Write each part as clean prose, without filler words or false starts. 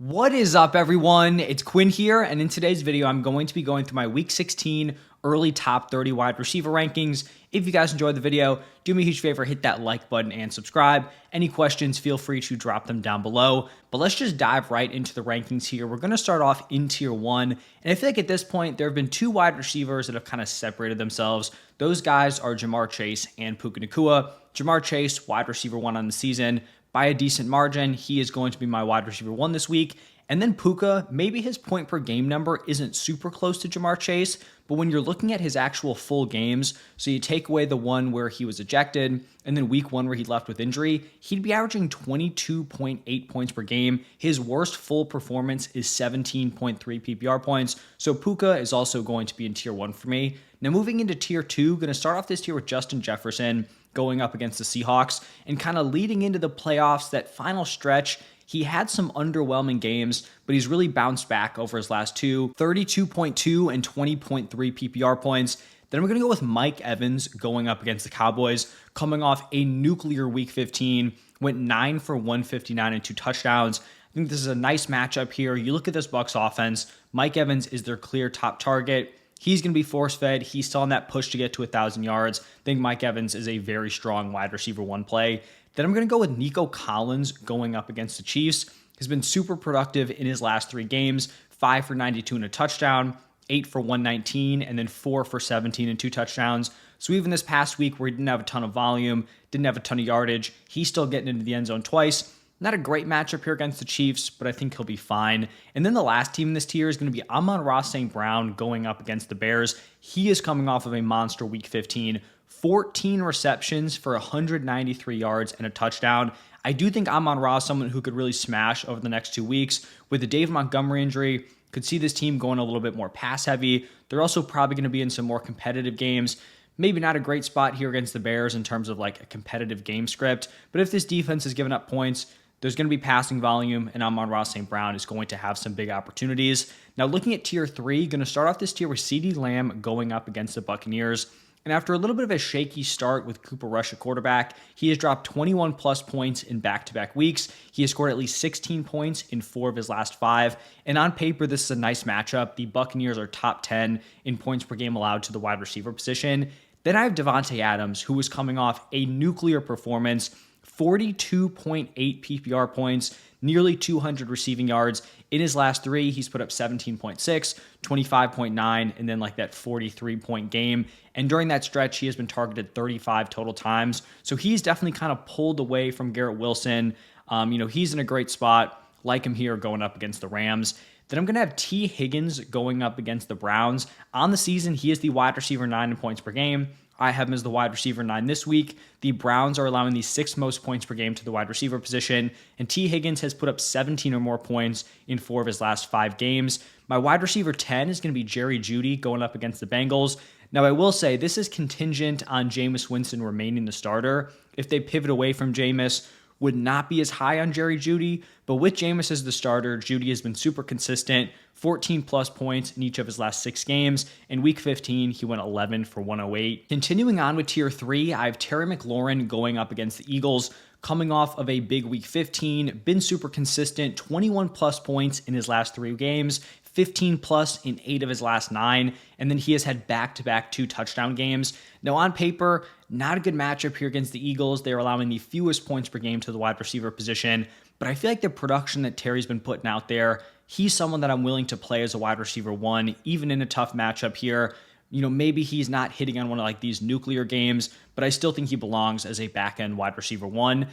What is up, everyone? It's Quinn here, and in today's video, I'm going to be going through my Week 16 early top 30 wide receiver rankings. If you guys enjoyed the video, do me a huge favor, hit that like button and subscribe. Any questions, feel free to drop them down below. But let's just dive right into the rankings here. We're going to start off in Tier 1, and I feel like at this point, there have been two wide receivers that have kind of separated themselves. Those guys are Jamar Chase and Puka Nacua. Jamar Chase, wide receiver 1 on the season, by a decent margin. He is going to be my wide receiver 1 this week. And then Puka, maybe his point per game number isn't super close to Jamar Chase, but when you're looking at his actual full games, so you take away the one where he was ejected, and then week 1 where he left with injury, he'd be averaging 22.8 points per game. His worst full performance is 17.3 PPR points, so Puka is also going to be in Tier 1 for me. Now moving into Tier 2, going to start off this tier with Justin Jefferson going up against the Seahawks, and kind of leading into the playoffs, that final stretch, he had some underwhelming games, but he's really bounced back over his last two, 32.2 and 20.3 PPR points. Then we're going to go with Mike Evans going up against the Cowboys, coming off a nuclear Week 15, went 9 for 159 and 2 touchdowns. I think this is a nice matchup here. You look at this Bucs offense, Mike Evans is their clear top target. He's going to be force-fed. He's still on that push to get to 1,000 yards. I think Mike Evans is a very strong wide receiver 1 play. Then I'm going to go with Nico Collins going up against the Chiefs. He's been super productive in his last 3 games, 5 for 92 and a touchdown, 8 for 119, and then 4 for 17 and 2 touchdowns. So even this past week where he didn't have a ton of volume, didn't have a ton of yardage, he's still getting into the end zone twice. Not a great matchup here against the Chiefs, but I think he'll be fine. And then the last team in this tier is going to be Amon-Ra St. Brown going up against the Bears. He is coming off of a monster Week 15, 14 receptions for 193 yards and a touchdown. I do think Amon-Ra is someone who could really smash over the next 2 weeks. With the Dave Montgomery injury, could see this team going a little bit more pass heavy. They're also probably going to be in some more competitive games. Maybe not a great spot here against the Bears in terms of like a competitive game script, but if this defense is giving up points, there's going to be passing volume, and Amon-Ra St. Brown is going to have some big opportunities. Now, looking at Tier 3, going to start off this tier with CeeDee Lamb going up against the Buccaneers. And after a little bit of a shaky start with Cooper Rush at quarterback, he has dropped 21-plus points in back-to-back weeks. He has scored at least 16 points in 4 of his last 5. And on paper, this is a nice matchup. The Buccaneers are top 10 in points per game allowed to the wide receiver position. Then I have Davante Adams, who is coming off a nuclear performance, 42.8 PPR points, nearly 200 receiving yards. In his last 3, he's put up 17.6, 25.9, and then like that 43-point game. And during that stretch, he has been targeted 35 total times. So he's definitely kind of pulled away from Garrett Wilson. He's in a great spot. Like him here going up against the Rams. Then I'm going to have T. Higgins going up against the Browns. On the season, he is the wide receiver 9 in points per game. I have him as the wide receiver 9 this week. The Browns are allowing the 6th most points per game to the wide receiver position, and T. Higgins has put up 17 or more points in 4 of his last 5 games. My wide receiver 10 is going to be Jerry Jeudy going up against the Bengals. Now, I will say this is contingent on Jameis Winston remaining the starter. If they pivot away from Jameis, would not be as high on Jerry Jeudy, but with Jameis as the starter, Jeudy has been super consistent, 14-plus points in each of his last 6 games. In Week 15, he went 11 for 108. Continuing on with Tier 3, I have Terry McLaurin going up against the Eagles, coming off of a big Week 15, been super consistent, 21-plus points in his last 3 games, 15-plus in 8 of his last 9, and then he has had back-to-back 2 touchdown games. Now, on paper, not a good matchup here against the Eagles. They're allowing the fewest points per game to the wide receiver position, but I feel like the production that Terry's been putting out there, he's someone that I'm willing to play as a wide receiver 1, even in a tough matchup here. Maybe he's not hitting on one of like these nuclear games, but I still think he belongs as a back-end wide receiver 1.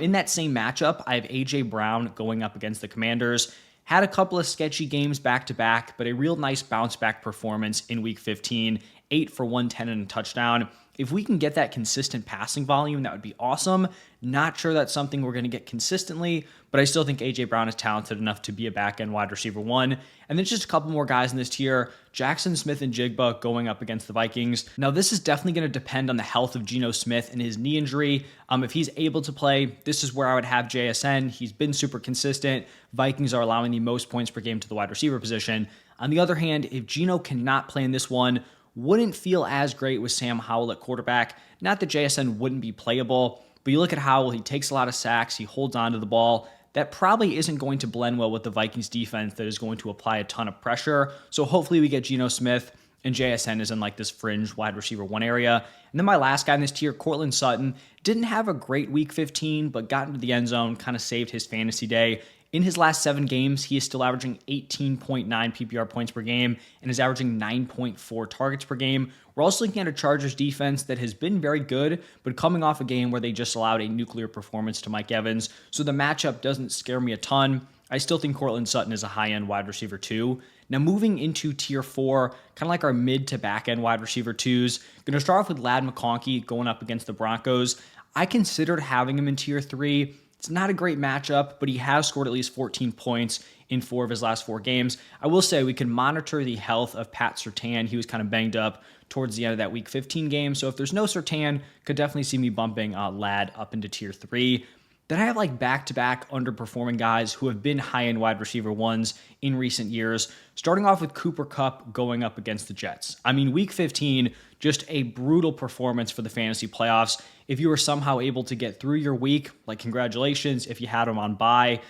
In that same matchup, I have A.J. Brown going up against the Commanders. Had a couple of sketchy games back-to-back, but a real nice bounce-back performance in Week 15, 8 for 110 and a touchdown. If we can get that consistent passing volume, that would be awesome. Not sure that's something we're going to get consistently, but I still think A.J. Brown is talented enough to be a back-end wide receiver 1. And then just a couple more guys in this tier. Jackson Smith-Njigba going up against the Vikings. Now, this is definitely going to depend on the health of Geno Smith and his knee injury. If he's able to play, this is where I would have JSN. He's been super consistent. Vikings are allowing the most points per game to the wide receiver position. On the other hand, if Geno cannot play in this one, wouldn't feel as great with Sam Howell at quarterback. Not that JSN wouldn't be playable, but you look at Howell, he takes a lot of sacks, he holds on to the ball. that probably isn't going to blend well with the Vikings defense that is going to apply a ton of pressure. So hopefully we get Geno Smith and JSN is in like this fringe wide receiver 1 area. And then my last guy in this tier, Cortland Sutton, didn't have a great week 15, but got into the end zone, kind of saved his fantasy day. In his last 7 games, he is still averaging 18.9 PPR points per game and is averaging 9.4 targets per game. We're also looking at a Chargers defense that has been very good, but coming off a game where they just allowed a nuclear performance to Mike Evans. So the matchup doesn't scare me a ton. I still think Cortland Sutton is a high-end wide receiver 2. Now moving into tier 4, kind of like our mid to back end wide receiver 2s, going to start off with Ladd McConkey going up against the Broncos. I considered having him in tier 3. It's not a great matchup, but he has scored at least 14 points in 4 of his last 4 games. I will say we can monitor the health of Pat Surtain. He was kind of banged up towards the end of that week 15 game. So if there's no Surtain, could definitely see me bumping Ladd up into tier 3. Then I have like back-to-back underperforming guys who have been high-end wide receiver 1s in recent years, starting off with Cooper Kupp going up against the Jets. I mean, week 15, just a brutal performance for the fantasy playoffs. If you were somehow able to get through your week, like congratulations. If you had him on bye,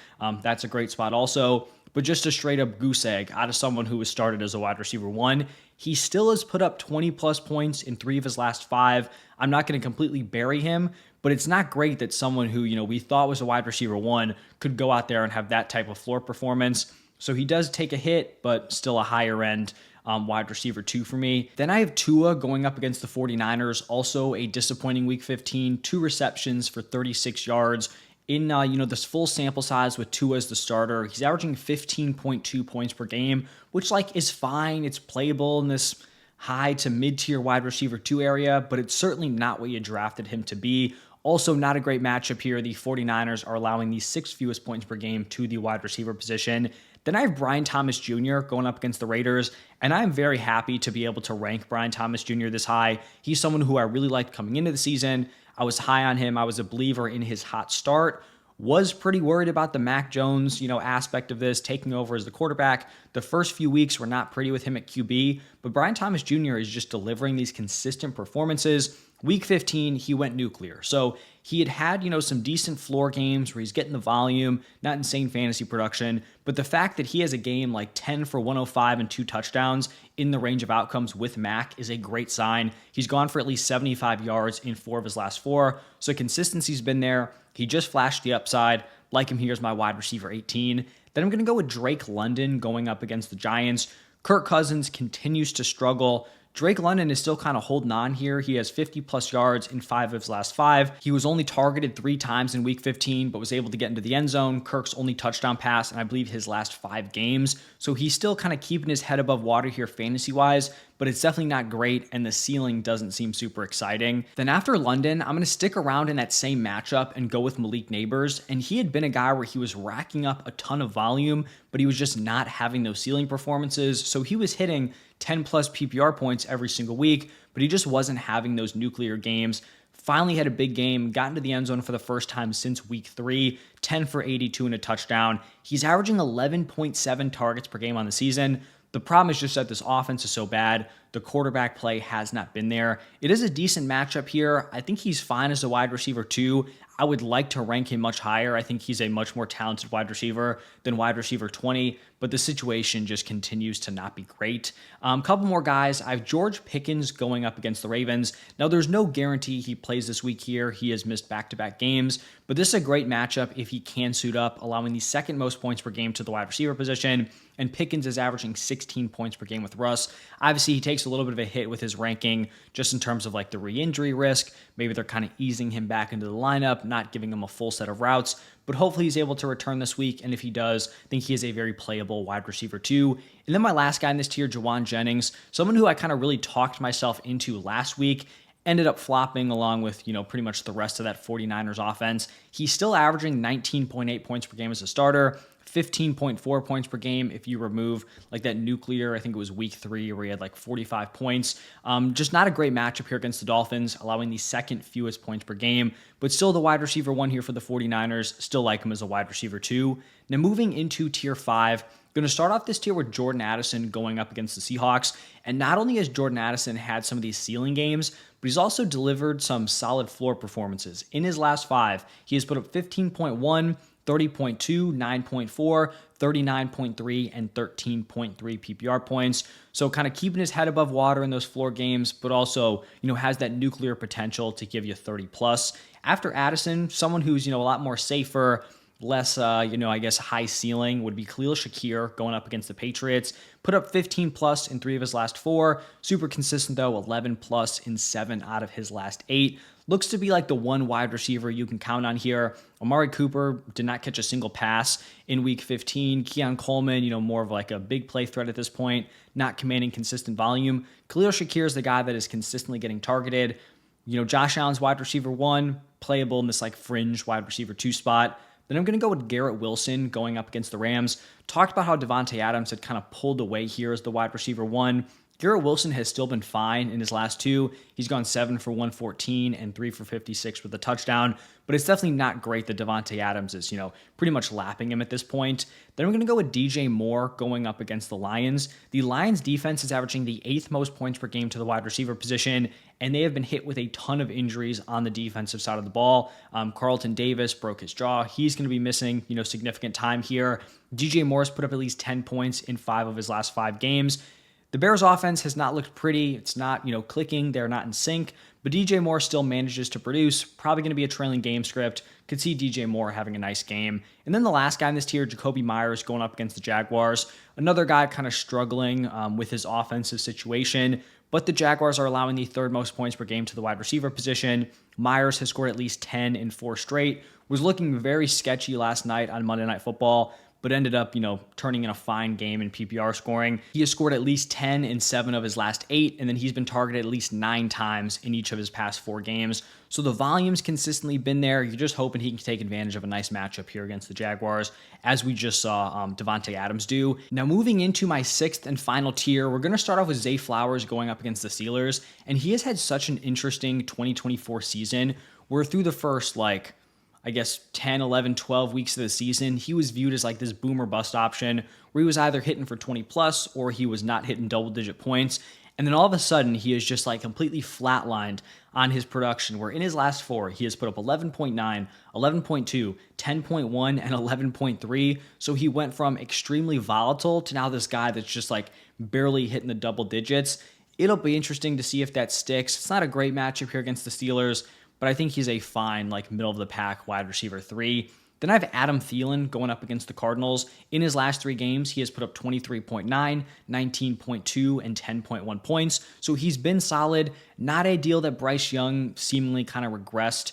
that's a great spot also. But just a straight-up goose egg out of someone who was started as a wide receiver 1. He still has put up 20-plus points in 3 of his last 5. I'm not going to completely bury him, but it's not great that someone who, we thought was a wide receiver 1 could go out there and have that type of floor performance. So he does take a hit, but still a higher end wide receiver 2 for me. Then I have Tua going up against the 49ers, also a disappointing week 15, 2 receptions for 36 yards. In this full sample size with Tua as the starter, he's averaging 15.2 points per game, which is fine. It's playable in this high to mid-tier wide receiver 2 area, but it's certainly not what you drafted him to be. Also, not a great matchup here. The 49ers are allowing the 6th fewest points per game to the wide receiver position. Then I have Brian Thomas Jr. going up against the Raiders, and I'm very happy to be able to rank Brian Thomas Jr. this high. He's someone who I really liked coming into the season. I was high on him. I was a believer in his hot start. Was pretty worried about the Mac Jones, aspect of this, taking over as the quarterback. The first few weeks were not pretty with him at QB, but Brian Thomas Jr. is just delivering these consistent performances. Week 15, he went nuclear. So he had some decent floor games where he's getting the volume, not insane fantasy production, but the fact that he has a game like 10 for 105 and 2 touchdowns in the range of outcomes with Mac is a great sign. He's gone for at least 75 yards in 4 of his last 4, so consistency's been there. He just flashed the upside. Like him here as my wide receiver 18. Then I'm going to go with Drake London going up against the Giants. Kirk Cousins continues to struggle. Drake London is still kind of holding on here. He has 50-plus yards in 5 of his last 5. He was only targeted 3 times in Week 15, but was able to get into the end zone. Kirk's only touchdown pass, and I believe his last 5 games. So he's still kind of keeping his head above water here fantasy-wise, but it's definitely not great, and the ceiling doesn't seem super exciting. Then after London, I'm going to stick around in that same matchup and go with Malik Neighbors, and he had been a guy where he was racking up a ton of volume, but he was just not having those ceiling performances, so he was hitting 10-plus PPR points every single week, but he just wasn't having those nuclear games. Finally had a big game, got into the end zone for the first time since week 3, 10 for 82 and a touchdown. He's averaging 11.7 targets per game on the season. The problem is just that this offense is so bad. The quarterback play has not been there. It is a decent matchup here. I think he's fine as a wide receiver 2. I would like to rank him much higher. I think he's a much more talented wide receiver than wide receiver 20, but the situation just continues to not be great. Couple more guys. I have George Pickens going up against the Ravens. Now, there's no guarantee he plays this week here. He has missed back-to-back games, but this is a great matchup if he can suit up, allowing the 2nd most points per game to the wide receiver position, and Pickens is averaging 16 points per game with Russ. Obviously, he takes a little bit of a hit with his ranking just in terms of the re-injury risk. Maybe they're kind of easing him back into the lineup, not giving him a full set of routes, but hopefully he's able to return this week, and if he does, I think he is a very playable wide receiver 2. And then my last guy in this tier, Jawan Jennings, someone who I kind of really talked myself into last week, ended up flopping along with, pretty much the rest of that 49ers offense. He's still averaging 19.8 points per game as a starter, 15.4 points per game if you remove that nuclear, I think it was week 3 where he had 45 points. Just not a great matchup here against the Dolphins, allowing the 2nd fewest points per game, but still the wide receiver 1 here for the 49ers. Still like him as a wide receiver 2. Now moving into tier 5, going to start off this tier with Jordan Addison going up against the Seahawks. And not only has Jordan Addison had some of these ceiling games, but he's also delivered some solid floor performances. In his last 5, he has put up 15.1, 30.2, 9.4, 39.3, and 13.3 PPR points. So kind of keeping his head above water in those floor games, but also, has that nuclear potential to give you 30 plus. After Addison, someone who's, a lot more safer, less, I guess high ceiling would be Khalil Shakir going up against the Patriots. Put up 15 plus in 3 of his last 4. Super consistent though, 11 plus in 7 out of his last 8. Looks to be like the one wide receiver you can count on here. Amari Cooper did not catch a single pass in week 15. Keon Coleman, more of like a big play threat at this point, not commanding consistent volume. Khalil Shakir is the guy that is consistently getting targeted. Josh Allen's wide receiver 1, playable in this like fringe wide receiver 2 spot. Then I'm going to go with Garrett Wilson going up against the Rams. Talked about how Davante Adams had kind of pulled away here as the wide receiver 1. Garrett Wilson has still been fine in his last 2. He's gone 7 for 114 and 3 for 56 with a touchdown, but it's definitely not great that Davante Adams is, pretty much lapping him at this point. Then I'm going to go with DJ Moore going up against the Lions. The Lions defense is averaging the 8th most points per game to the wide receiver position, and they have been hit with a ton of injuries on the defensive side of the ball. Carlton Davis broke his jaw. He's going to be missing, significant time here. DJ Moore's put up at least 10 points in 5 of his last 5 games. The Bears offense has not looked pretty. It's not, clicking. They're not in sync. But DJ Moore still manages to produce. Probably going to be a trailing game script. Could see DJ Moore having a nice game. And then the last guy in this tier, Jacoby Myers, going up against the Jaguars. Another guy kind of struggling with his offensive situation. But the Jaguars are allowing the 3rd most points per game to the wide receiver position. Myers has scored at least 10 in 4 straight. Was looking very sketchy last night on Monday Night Football, but ended up, turning in a fine game in PPR scoring. He has scored at least 10 in 7 of his last 8, and then he's been targeted at least 9 times in each of his past 4 games. So the volume's consistently been there. You're just hoping he can take advantage of a nice matchup here against the Jaguars, as we just saw Davante Adams do. Now moving into my 6th and final tier, we're going to start off with Zay Flowers going up against the Steelers, and he has had such an interesting 2024 season, where through the first, 10, 11, 12 weeks of the season, he was viewed as like this boom or bust option where he was either hitting for 20 plus or he was not hitting double-digit points. And then all of a sudden, he is just like completely flatlined on his production, where in his last 4, he has put up 11.9, 11.2, 10.1, and 11.3. So he went from extremely volatile to now this guy that's just like barely hitting the double digits. It'll be interesting to see if that sticks. It's not a great matchup here against the Steelers, but I think he's a fine, middle of the pack wide receiver 3. Then I have Adam Thielen going up against the Cardinals. In his last 3 games, he has put up 23.9, 19.2, and 10.1 points. So he's been solid. Not ideal that Bryce Young seemingly kind of regressed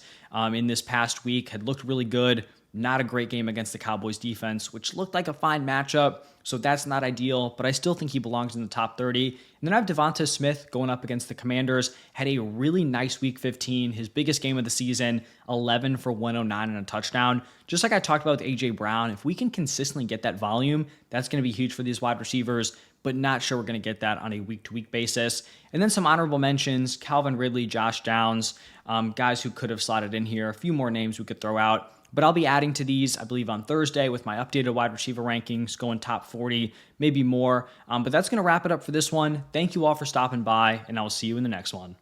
in this past week. Had looked really good. Not a great game against the Cowboys defense, which looked like a fine matchup. So that's not ideal, but I still think he belongs in the top 30. And then I have Devonta Smith going up against the Commanders. Had a really nice week 15, his biggest game of the season, 11 for 109 and a touchdown. Just like I talked about with A.J. Brown, if we can consistently get that volume, that's going to be huge for these wide receivers, but not sure we're going to get that on a week-to-week basis. And then some honorable mentions, Calvin Ridley, Josh Downs, guys who could have slotted in here. A few more names we could throw out. But I'll be adding to these, I believe, on Thursday with my updated wide receiver rankings, going top 40, maybe more. But that's going to wrap it up for this one. Thank you all for stopping by, and I will see you in the next one.